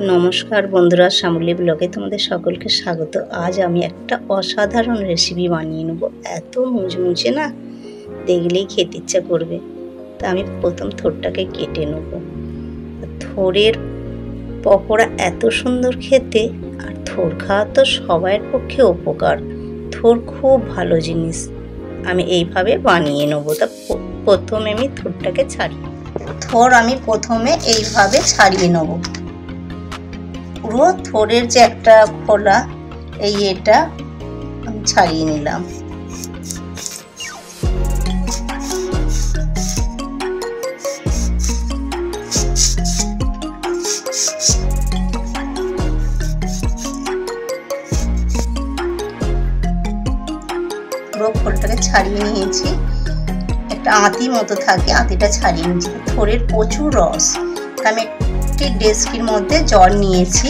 নমস্কার বন্ধুরা, শ্যামলী ব্লগে তোমাদের সকলকে স্বাগত। আজ আমি একটা অসাধারণ রেসিপি বানিয়ে নেব। এত মুচমুচে না, দেখলেই খেতে ইচ্ছা করবে। তা আমি প্রথম থোড়টাকে কেটে নেব। থোড়ের পকোড়া এত সুন্দর খেতে, আর থোড় খাওয়া তো সবার পক্ষে উপকার। থোড় খুব ভালো জিনিস, আমি এইভাবে বানিয়ে নেব। তা প্রথমে আমি থোড়টাকে ছাড়িয়ে থোড় আমি প্রথমে এইভাবে ছাড়িয়ে নেব। পুরো থোড়ের যে একটা খোলা, এটা আমি ছাড়িয়ে নিলাম। পুরো খোলটাকে ছাড়িয়ে নিয়েছি। একটা আঁতি মতো থাকে, আঁতিটা ছাড়িয়ে নিয়েছি। থোড়ের প্রচুর রস। আমি একটি ডেস্কির মধ্যে জল নিয়েছি।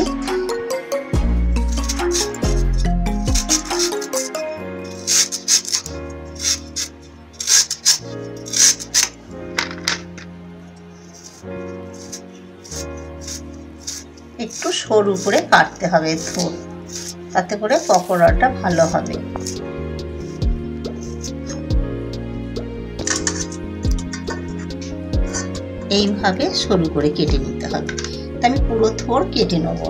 একটু সরু করে কাটতে হবে থোড়, তাতে করে পকোড়াটা ভালো হবে। এইভাবে সরু করে কেটে নিতে হবে। আমি পুরো থোড় কেটে নেব।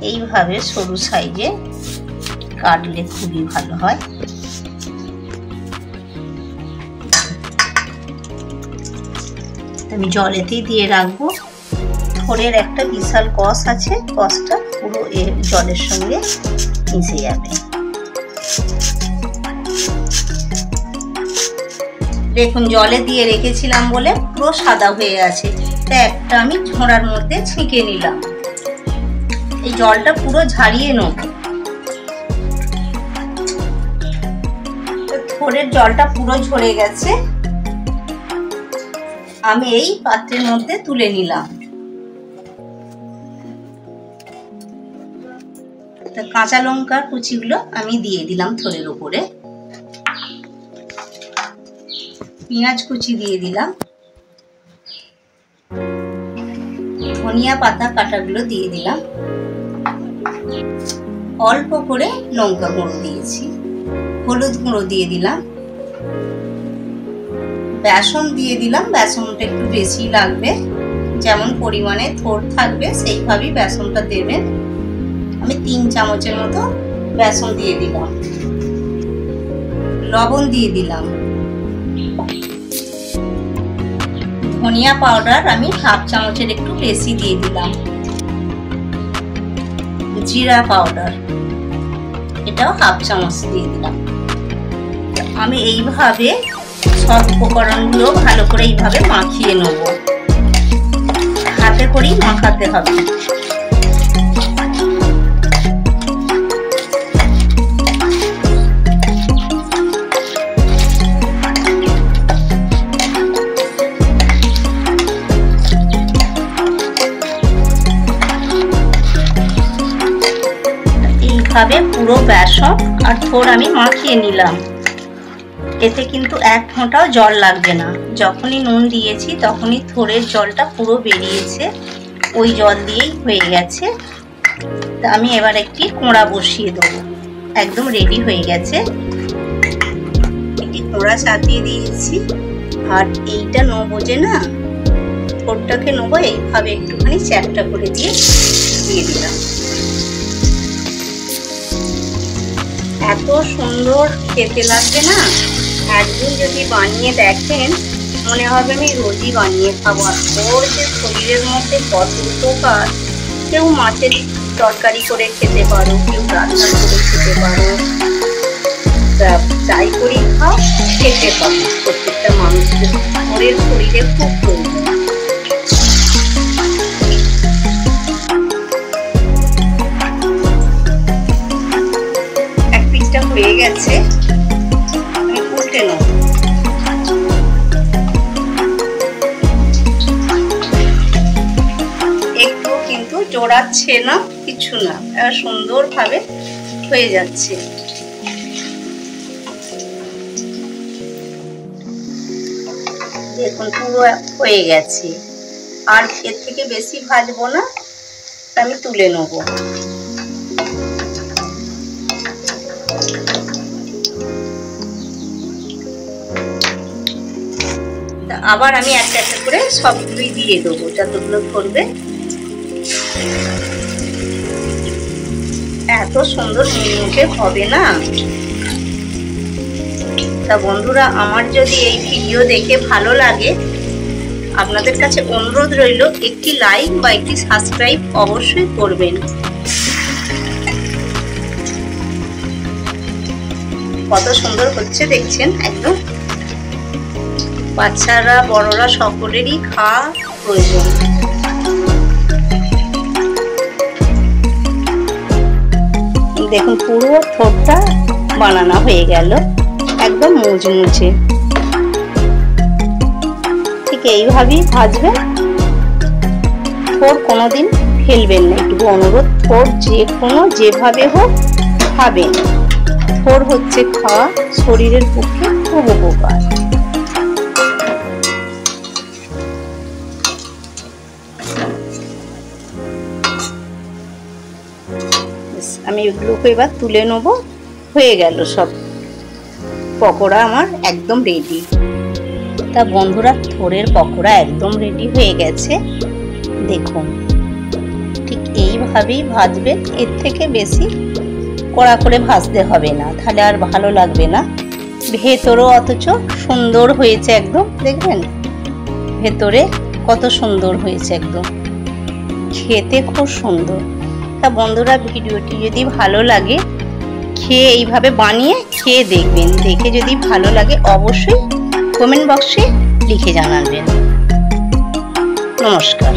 এইভাবে সরু সাইজে কাটলে খুবই ভালো হয়। আমি জলেতেই দিয়ে রাখবো। থোড়ের একটা বিশাল কষ আছে, কষটা পুরো জলের সঙ্গে মিশে যাবে। দেখুন, জলে দিয়ে রেখেছিলাম বলে পুরো সাদা হয়ে আছে। তা একটা আমি ঝোড়ার মধ্যে ছেঁকে নিলাম। এই জলটা পুরো ঝারিয়ে নেব। থোড়ের জলটা পুরো ঝরে গেছে। আমি এই পাত্রের মধ্যে তুলে নিলাম। কাঁচা লঙ্কার কুচিগুলো আমি দিয়ে দিলাম থোড়ের উপরে। পেঁয়াজ কুচি দিয়ে দিলাম। ধনিয়া পাতা কাটাগুলো দিয়ে দিলাম। অল্প করে লঙ্কা গুঁড়ো দিয়েছি। হলুদ গুঁড়ো দিয়ে দিলাম। বেসন দিয়ে দিলাম। বেসনটা একটু বেশি লাগবে, যেমন পরিমাণে থোড় থাকবে সেইভাবেই বেসনটা দেবেন। আমি 3 চামচের মতো বেসন দিয়ে দিলাম। লবণ দিয়ে দিলাম। ধনিয়া পাউডার আমি 1/2 চামচের একটু বেশি দিয়ে দিলাম। জিরা পাউডার এটাও 1/2 চামচ দিয়ে দিলাম। আমি এইভাবে সব উপকরণগুলো ভালো করে এইভাবে মাখিয়ে নেব। হাতে করেই মাখাতে হবে। এইভাবে পুরো বেসন আর থোড় আমি মাখিয়ে নিলাম। এতে কিন্তু 1 ফোঁটাও জল লাগবে না। যখনই নুন দিয়েছি তখনই থোড়ের জলটা পুরো বেরিয়েছে। ওই জল দিয়েই হয়ে গেছে। তা আমি এবার একটি কোঁড়া বসিয়ে দেবো। একদম রেডি হয়ে গেছে। একটি কোঁড়া চাপিয়ে দিয়েছি। আর এইটা নেবো যে না, থোড়টাকে নেবো এইভাবে একটুখানি চ্যাপটা করে দিয়ে দিলাম। এত সুন্দর খেতে লাগবে না, একদিন যদি বানিয়ে দেখেন মনে হবে আমি রোজই বানিয়ে খাবো। ওর যে শরীরের মধ্যে কত উপকার। কেউ মাছের তরকারি করে খেতে পারো, কেউ রান্না করে খেতে পারো, যাই করি খাও খেতে পারো। প্রত্যেকটা মানুষের ওর শরীরে খুব প্রয়োজন। এক পিসটা হয়ে গেছে, আমি উল্টে নেব। একটু কিন্তু জোড়াচ্ছে না, কিছু না, সুন্দরভাবে হয়ে যাচ্ছে। দেখুন পুরো হয়ে গেছে। আর এর থেকে বেশি ভাজবো না, আমি তুলে নেবো। আবার আমি একটা একটা করে সবগুলোই দিয়ে দেবো, যতগুলো করবে। এত সুন্দর মুখে হবে না। তা বন্ধুরা, আমার যদি এই ভিডিও দেখে ভালো লাগে, আপনাদের কাছে অনুরোধ রইল একটি লাইক বা একটি সাবস্ক্রাইব অবশ্যই করবেন। কত সুন্দর হচ্ছে দেখছেন, একদম বাচ্চারা বড়রা সকলেরই খাওয়া প্রয়োজন। দেখুন পুরো ঠোঁটটা বানানো হয়ে গেল, একদম মুচমুচে। ঠিক এইভাবেই ভাজবেন, ঠোঁট কোনোদিন ফেলবেন না। একটু অনুরোধ, ঠোঁট যে কোনো যেভাবে হোক খাবেন। ঠোঁট হচ্ছে খাওয়া শরীরের পক্ষে খুব উপকার। আমি এগুলোকে এবার তুলে নেব। হয়ে গেল, সব পকোড়া আমার একদম রেডি। তা বন্ধুরা, থোড়ের পকোড়া একদম রেডি হয়ে গেছে। দেখুন ঠিক এইভাবেই ভাজবেন, এর থেকে বেশি কড়া করে ভাজতে হবে না, তাহলে আর ভালো লাগবে না। ভেতরও অথচ সুন্দর হয়েছে একদম, দেখবেন ভেতরে কত সুন্দর হয়েছে, একদম খেতে খুব সুন্দর। তা বন্ধুরা, ভিডিওটি যদি ভালো লাগে, খেয়ে এইভাবে বানিয়ে খেয়ে দেখবেন। দেখে যদি ভালো লাগে অবশ্যই কমেন্ট বক্সে লিখে জানাবেন। নমস্কার।